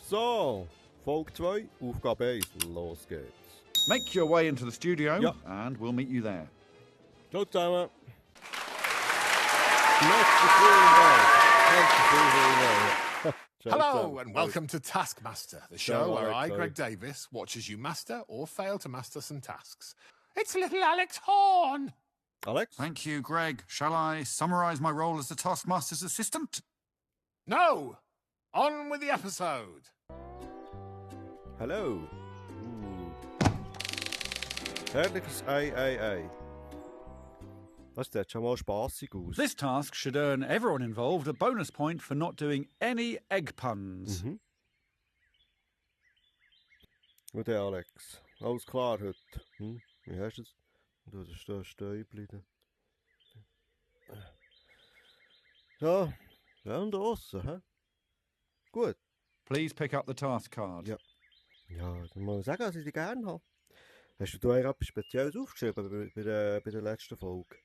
So, Folge 2, Aufgabe 1, los geht's. Make your way into the studio Ja. and we'll meet you there. Ciao zusammen. Hello and welcome to Taskmaster, the show Ciao, where Alex, I, hi. Greg Davis, watches you master or fail to master some tasks. It's little Alex Horn. Alex? Thank you, Greg. Shall I summarise my role as the Taskmaster's assistant? No! On with the episode. Hallo. Herrliches Ei. Das sieht schon mal spassig aus. This task should earn everyone involved a bonus point for not doing any egg puns. Mhm. Und der Alex. Alles klar heute. Hm? Wie hast du es? Du hast da Stäubchen. Ja, ja und draussen, hä? Gut. Please pick up the task card. Ja. Ja, dann muss ich sagen, dass ich dich gerne habe. Hast du eigentlich etwas Spezielles aufgeschrieben bei der letzten Folge?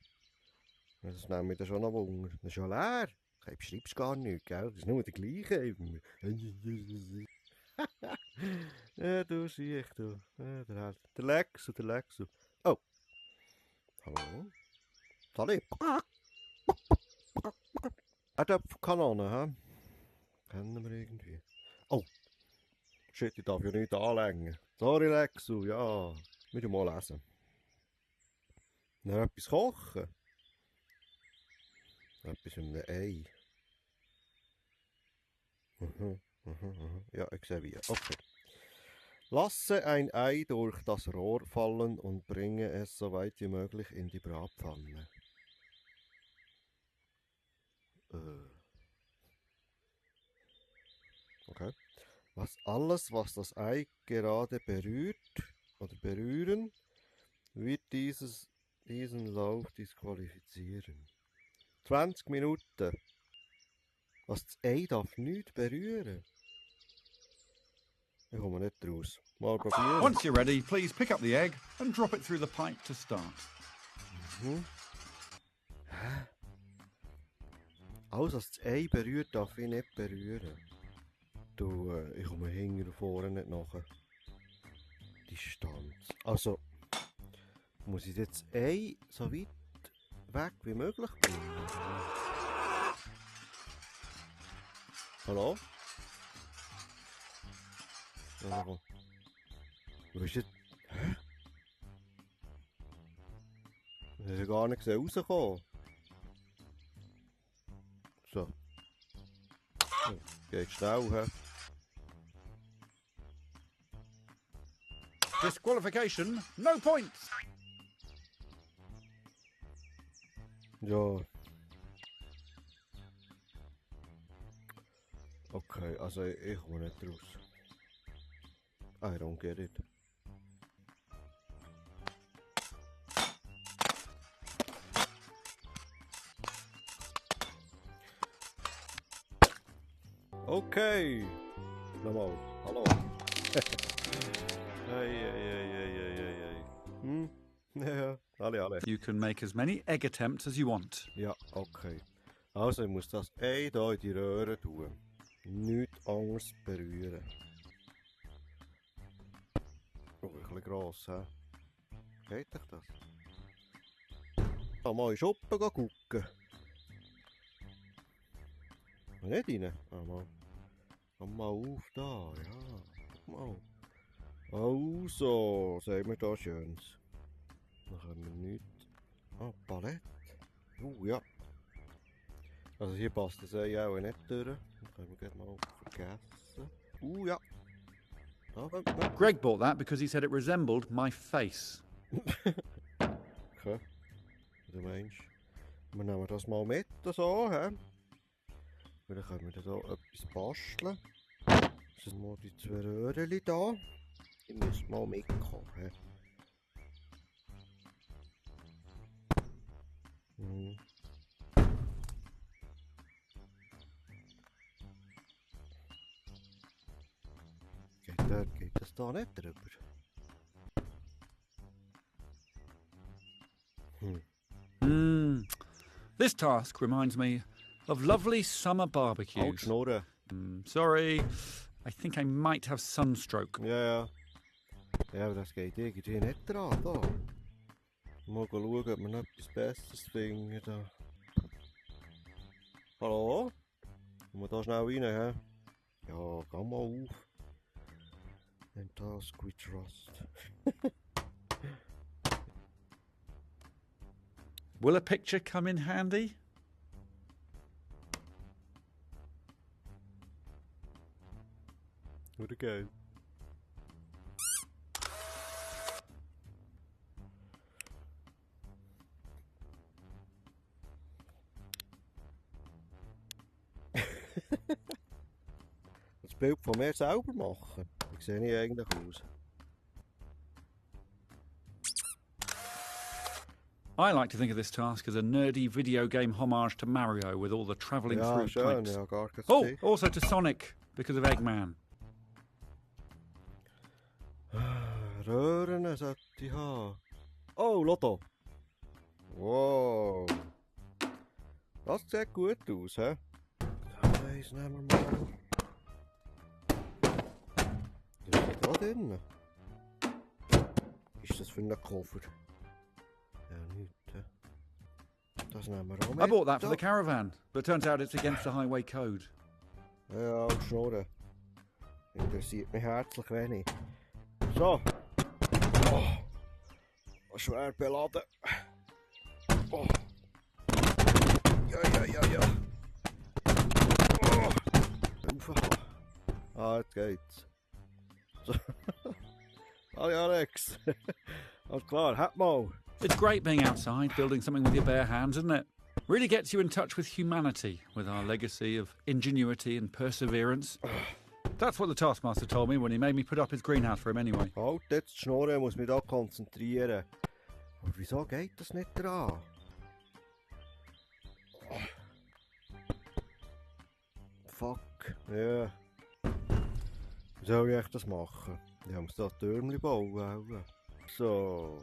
Das nimmt mich dann schon noch Wunder. Das ist ja leer. Du schreibst gar nichts, gell? Das ist nur der gleiche immer. Ja, du siehst du. Ja, der Lexu. Oh. Hallo? Salut. Erdäpfelkanone, hä? Kennen wir irgendwie. Oh. Shit, ich darf ja nicht anlängen. Sorry, Lexu, ja. Müssen wir mal lesen. Noch etwas kochen? Etwas mit einem Ei. Ja, ich sehe wie. Okay. Lasse ein Ei durch das Rohr fallen und bringe es so weit wie möglich in die Bratpfanne. Okay. Alles, was das Ei gerade berührt oder berühren, wird diesen Lauf disqualifizieren. 20 Minuten. Was, das Ei darf nichts berühren? Ich komme nicht raus. Mal probieren. Once you're ready, please pick up the egg and drop it through the pipe to start. Hä? Alles, was das Ei berührt, darf ich nicht berühren. Du, ich komme hinten und vorne nicht nachher. Distanz. Also, muss ich jetzt das Ei so weit weg wie möglich bringen? Hallo? Also, wo ist jetzt... Hä? Das ist ja gar nicht rausgekommen. So. Geht schnell, hä? Disqualification, no points. Ja. Okay, also ich komme nicht raus. I don't get it. Okay. Nochmal. Hallo. Hey. Hm? Ja, alle. You can make as many egg attempts as you want. Ja, okay. Also, ich muss das Ei hier in die Röhre tun. Nichts anderes berühren. Oh, ein bisschen gross, hä? Geht doch das? Mal in den Schuppen gucken. Nicht rein? Komm mal auf da, ja. Guck mal. Also, sehen wir da Schönes. Dann können wir nichts. Ah, Palette. Ja. Also hier passt das Ei auch nicht durch. Dann können wir gleich mal vergessen. Ja. Da. Greg bought that because he said it resembled my face. Okay. Du meinst, wir nehmen das mal mit, so, hä? Dann können wir da etwas basteln. Das sind mal die 2 Röhrchen da. Die müssen mal mitkommen, hä? Geht das da nicht drüber? This task reminds me of lovely summer Halt barbecues. Schnurren. Sorry. I think I might have sunstroke. Ja. Ja, aber das geht irgendwie nicht dran, da. Mal schauen, ob wir noch etwas Besseres finden, da. Hallo? Kommen wir da schnell rein, hä? Ja, geh mal auf. And task we trust. Will a picture come in handy? Oder geil. Das Bild von mir selber machen. Wie sehe ich eigentlich aus? I like to think of this task as a nerdy video game homage to Mario with all the travelling Ja, through schön, pipes. ja, gar kein Oh, Gesicht. also to Sonic because of Eggman. Röhren sollte ich haben. Oh, Lotto. Wow. Das sieht gut aus, hä? Eins nehmen wir mal. Was ist da drin? Ist das für einen Koffer? Ja, nicht. Hä? Das nehmen wir auch mit. I bought that for the caravan, but turns out it's against the highway code. Ja, und Schnurren. Interessiert mich herzlich wenig. So. Oh, schwer beladen. Oh. Ja. Oh. Ah, jetzt geht's. So. Hallo Alex. Alles klar, hat mal. It's great being outside, building something with your bare hands, isn't it? Really gets you in touch with humanity, with our legacy of ingenuity and perseverance. That's what the Taskmaster told me when he made me put up his greenhouse for him anyway. Halt jetzt die Schnurren, ich muss mich da konzentrieren. Aber wieso geht das nicht dran? Fuck. Ja. Wie soll ich das machen? Ich muss da Türmchen bauen. So.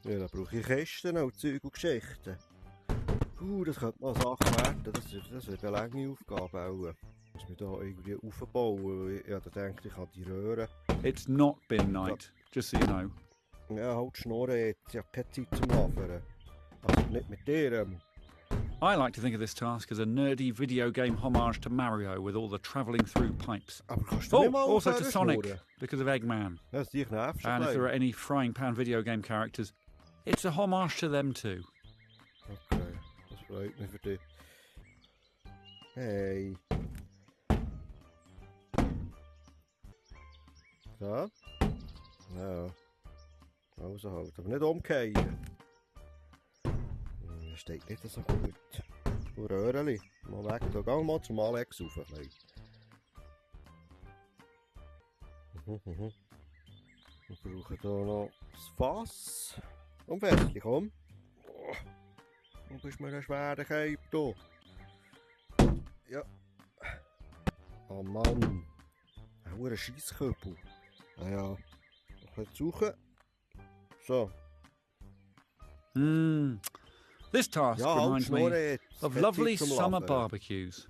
Ja, da brauche ich Kästen und Zeug und Geschichten. Das könnte noch eine Sache werden. Das wird eine lange Aufgabe auch. Ich muss mich da irgendwie aufbauen. Ich denke, ich kann die Röhren. It's not been night, just so you know. Ja, halt Schnurren jetzt. Ich habe keine Zeit zum Labern. Also nicht mit dir. I like to think of this task as a nerdy video game homage to Mario with all the travelling through pipes. Aber kannst du Oh, nicht mal also to aufhören, Sonic Schnurren? because of Eggman. Ja, das dich nervt schon And if gleich. there are any frying pan video game characters, it's a homage to them too. Okay, das freut mich für dich. Hey. So. Ja. Also halt, aber nicht umkehren. Das steht nicht so gut. Du Röhreli. Mal weg, da gehen wir mal zum Alex rauf. Wir brauchen hier noch das Fass. Und fertig, komm. Du bist mir ein schwerer Keib, du. Ja. Oh Mann. Ein Scheissköppel. Ah ja. Noch ein suchen. So. This task Ja, halt reminds me Schnurren jetzt. of Keine lovely Zeit zum summer Labern. barbecues,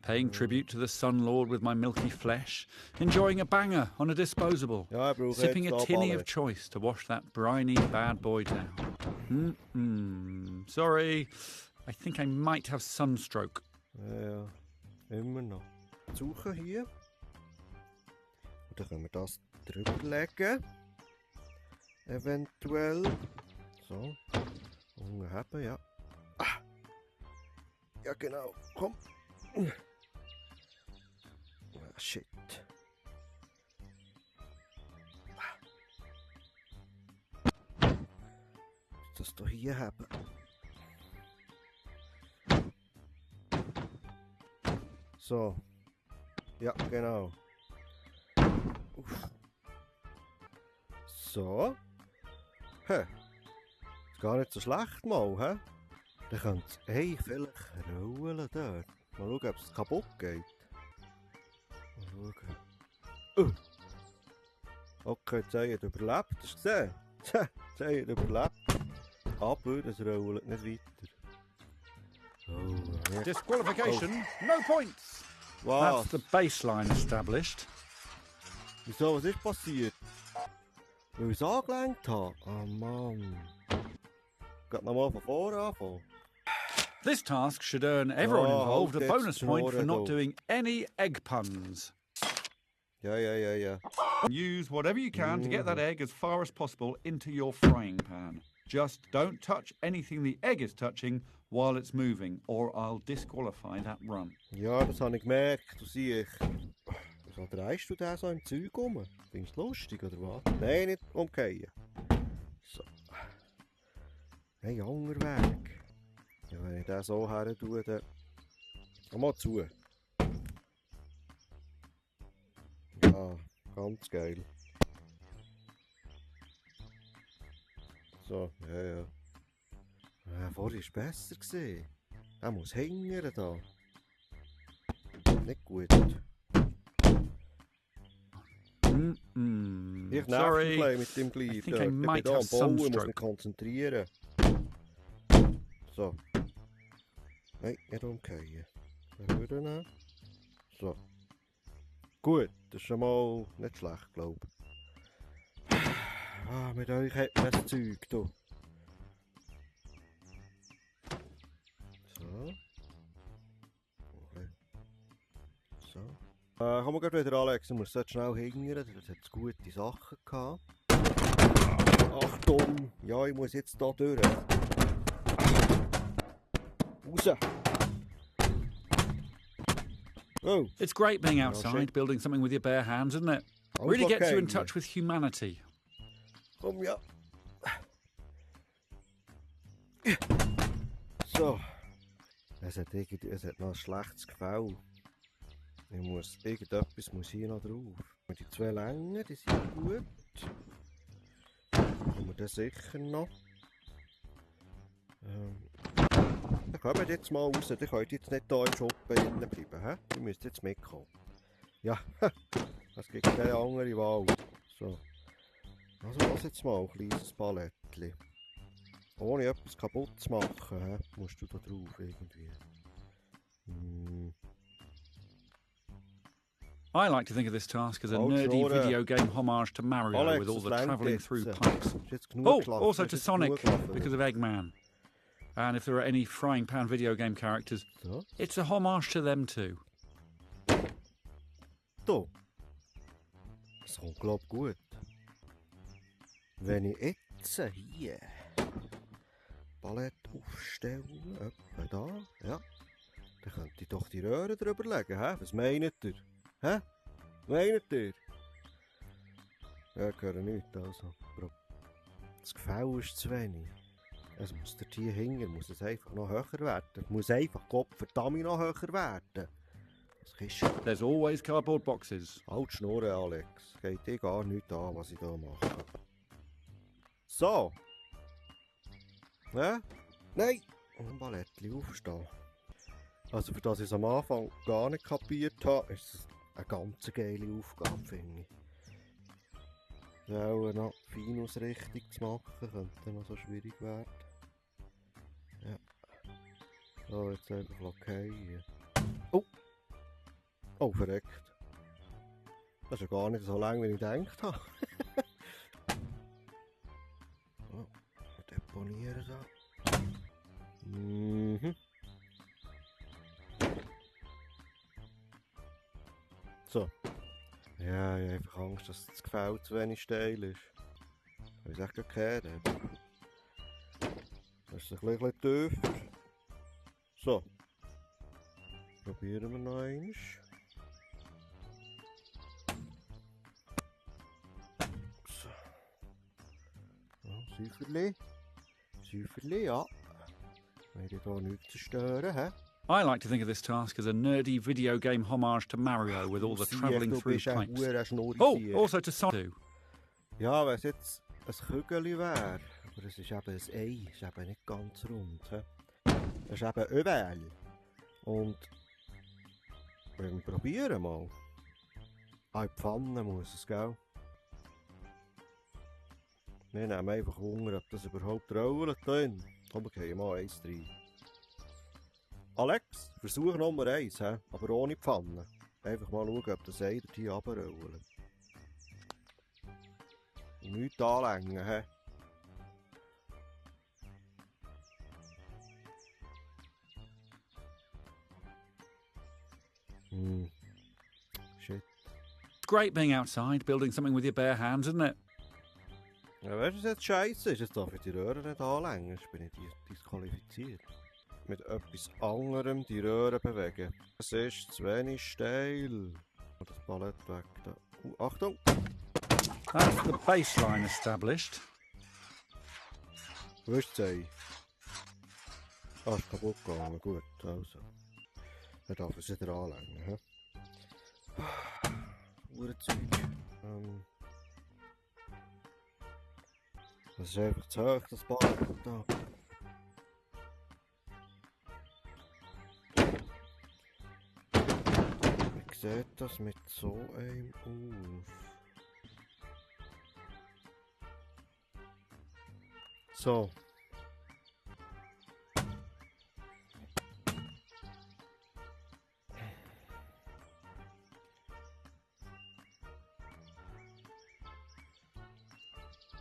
paying tribute to the Sun Lord with my milky flesh, enjoying a banger on a disposable, Ja, ich brauche sipping jetzt a da tinny Ballen. of choice to wash that briny bad boy down. Sorry, I think I might have sunstroke. Ja, immer noch. Suchen hier. Und dann können wir das drüber legen. Eventuell. So. Umheben, ja. Ah. Ja, genau. Komm. Ah, shit. Das doch hier haben. So. Ja, genau. Uff. So. Hä? Ist gar nicht so schlecht mal, hä? Dann könnte es vielleicht rollen dort. Mal schauen, ob es kaputt geht. Mal schauen. Okay, jetzt haben wir überlebt. Hast du gesehen? Jetzt haben wir überlebt. Aber es rollt nicht weiter. Oh, ja. Disqualification, no points. Was? That's the baseline established. Wieso, was ist passiert? Weil ich es angelenkt habe? Oh Mann. Geht nochmal von vorne anfangen. This task should earn everyone Oh, involved a hold it, bonus point for Snorre, not though. doing any egg puns. Ja. Use whatever you can to get that egg as far as possible into your frying pan. Just don't touch anything the egg is touching while it's moving, or I'll disqualify that run. Ja, das habe ich gemerkt. Du siehst. Wieso drehst du da so im Zeug rum? Findest du lustig oder was? Nein, nicht umkehren. So. Ein anderer Weg. Ja, wenn ich den so her tue, dann. Komm mal zu. Ja, ganz geil. So, ja. Vorher war es besser gewesen. Er muss hingern da. Nicht gut. Ich Sorry, nerv mit dem I gleich. think I might Ich bin da have am Bauen, muss sunstroke. mich konzentrieren. So. Nein, nicht umkehren. Hören. So. Gut, das ist schon mal nicht schlecht, glaube ich. Ah, mit euch hat man das Zeug hier. So. Okay. So. Komm mal gerade wieder, Alex. Du musst jetzt schnell hingern. Das hat gute Sachen gehabt. Achtung! Ja, ich muss jetzt da durch. Raus! Oh! It's great being Oh, outside, shit. building something with your bare hands, isn't it? Alles Really gets you in okay. touch with humanity. Komm, ja. So. Es hat noch ein schlechtes Gefälle. Irgendetwas muss hier noch drauf. Und die zwei Längen, die sind gut. Kommen wir das sicher noch. Dann kommt jetzt mal raus. Ihr könnt jetzt nicht hier im Schuppen drinnen bleiben. He? Ihr müsst jetzt mitkommen. Ja, es gibt keine andere Wahl. So. Also lass jetzt mal ein kleines Palettchen. Ohne etwas kaputt zu machen, he? Musst du da drauf irgendwie. I like to think of this task as a Oh, nerdy Snorre. video game homage to Mario Alex, with all es the reicht travelling jetzt. through Ist pipes. jetzt genug Oh, geschlafen? also Ist to jetzt Sonic genug geschlafen? because of Eggman. And if there are any frying pan video game characters, So. it's a homage to them too. Da. Das kommt, glaub ich, gut. Wenn ich jetzt hier Palette aufstelle, etwa da, ja, dann könnte ich doch die Röhre drüber legen, hä? Was meint ihr? Hä? Meint ihr? Ja, ich höre nichts, also. Das Gefälle ist zu wenig. Es muss der Tier hingern, muss es einfach noch höher werden. Es muss einfach Gottverdammt noch höher werden. Was ist das? There's always cardboard boxes. Halt Schnurren, Alex. Geht dir gar nichts an, was ich da mache. So. Ne? Nein! Ein Ballettchen aufstehen. Also für das ich es am Anfang gar nicht kapiert habe, ist es eine ganz geile Aufgabe, finde ich. Ja, auch noch Finus richtig zu machen, könnte noch so schwierig werden. Ja. So, jetzt einfach okay. Oh! Oh, verreckt. Das ist ja gar nicht so lang, wie ich gedacht habe. Oh, deponieren da. Mhm. So. Ja, ich habe einfach Angst, dass das Gefälle zu wenig steil ist. Habe ich es echt gehört? Das ist ein bisschen tiefer. So. Probieren wir noch einmal. So. Ja, Säuferli, ja. Wenn ich hier nichts zerstören, hä? I like to think of this task as a nerdy video game homage to Mario with all the travelling Du through bist ein pipes. huere Schnurri. Oh, also to Sonic too. Ja, wenn es jetzt ein Kügel wäre, aber es ist eben ein Ei, es ist eben nicht ganz rund. He? Es ist eben Öl. Und wir probieren mal. Ah, in die Pfanne muss es, gell? Wir nehmen einfach Hunger, ob das überhaupt rollen kann. Komm, wir gehen mal eins rein. Alex, Versuch Nummer 1, he? Aber ohne Pfanne. Einfach mal schauen, ob das Ei hier runterrollt. Nichts anlängen, he? Shit. It's great being outside, building something with your bare hands, isn't it? Ja, weißt du, was jetzt scheiße ist? Jetzt darf ich die Röhre nicht anlängen, jetzt bin ich disqualifiziert. Mit etwas anderem die Röhre bewegen. Es ist zu wenig steil. Das Ballett weg da. Achtung! That's the baseline established. Wo ist das Ei? Ah, ist kaputt gegangen. Gut, also. Dann darf ich es wieder anlängen. He? Uhrenzeug. Das ist einfach zu hoch, das Ballett da. Wie sieht das mit so einem aus? So.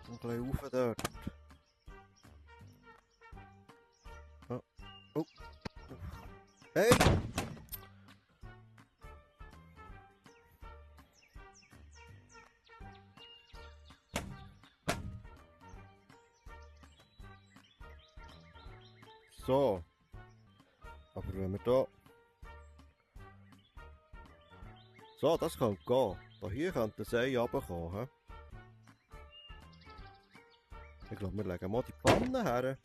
Ein bisschen rauf dort. Oh. Oh. Hey! So. Aber wenn wir da... So, das könnte gehen. Da hier könnte das Ei runterkommen. He? Ich glaube, wir legen mal die Pfanne her.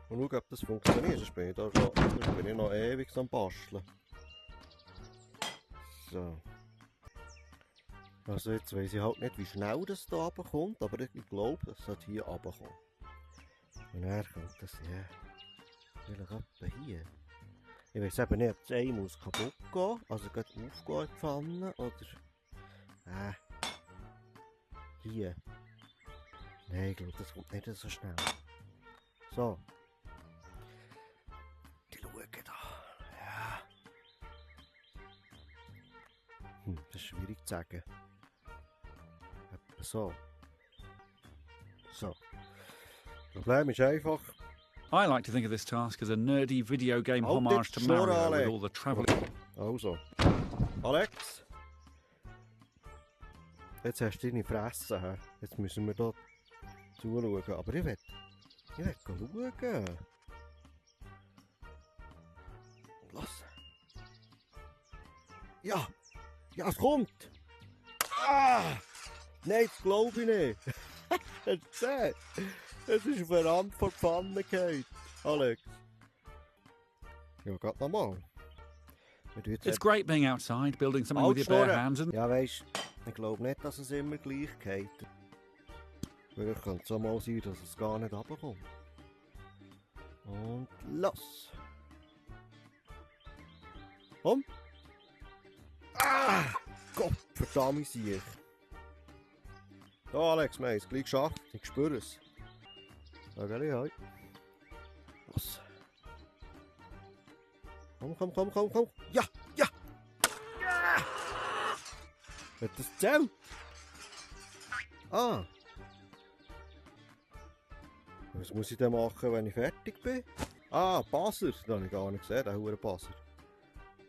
Und schauen, ob das funktioniert. Sonst bin ich da schon, sonst bin ich noch ewig am Basteln. So. Also jetzt weiss ich halt nicht, wie schnell das da runterkommt, aber ich glaube, das sollte hier runterkommen. Und dann kommt das hier. Vielleicht etwa hier. Ich weiss eben nicht, ob das Ei muss kaputt gehen, also geht aufgehen in die Pfanne, oder... Hier. Nein, ich glaube, das kommt nicht so schnell. So. Die schauen da. Ja. Das ist schwierig zu sagen. Etwa so. So. Das Problem ist einfach... I like to think of this task as a nerdy video game Halt homage die to Schnur, Mario Alex. with all the travel. Also. Alex? Jetzt hast du deine Fresse. He? Jetzt müssen wir da zuschauen. Aber ich will schauen. Los. Ja! Ja, es kommt! Ah! Nein, das glaube ich nicht. Hast du gesehen? Es ist auf den Rand vor die Pfanne gefallen. Alex. Ja, gerade nochmal. It's great being outside, building something with your bare hands, and Ja, weisst, ich glaube nicht, dass es immer gleich geht. Vielleicht könnte es auch mal sein, dass es gar nicht runterkommt. Und los! Komm! Ah! Gott, verdammt sich! Da, Alex, wir haben es gleich geschafft. Ich spüre es. Okay, ja. Los! Komm! Ja! Ja! Ja! Hat das gezählt? Ah! Was muss ich denn machen, wenn ich fertig bin? Ah, Passer! Das habe ich gar nicht gesehen, der hure Passer.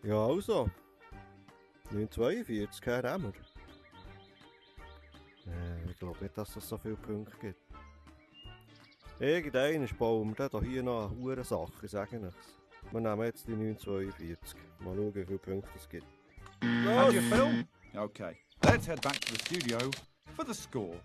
Ja, also. 942, haben wir. Ich glaube nicht, dass es so viele Punkte gibt. Irgendeiner bauen wir hier noch eine hure Sache, ich sage nichts. Wir nehmen jetzt die 942. Mal schauen, wie viele Punkte es gibt. And your film? Okay, let's head back to the studio for the score.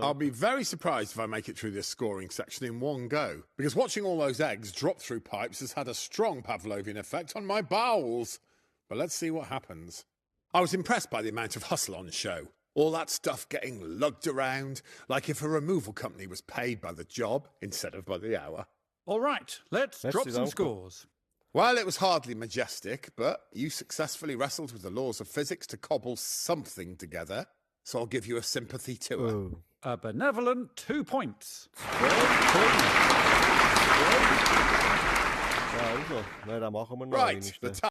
I'll be very surprised if I make it through this scoring section in one go, because watching all those eggs drop through pipes has had a strong Pavlovian effect on my bowels. But let's see what happens. I was impressed by the amount of hustle on the show. All that stuff getting lugged around, like if a removal company was paid by the job instead of by the hour. all right, let's Let's drop do some that. scores. Well, it was hardly majestic, but you successfully wrestled with the laws of physics to cobble something together, so I'll give you a sympathy 2. Oh. A benevolent 2 points. Ja, also, nein, dann machen wir noch Right, eines, the dann.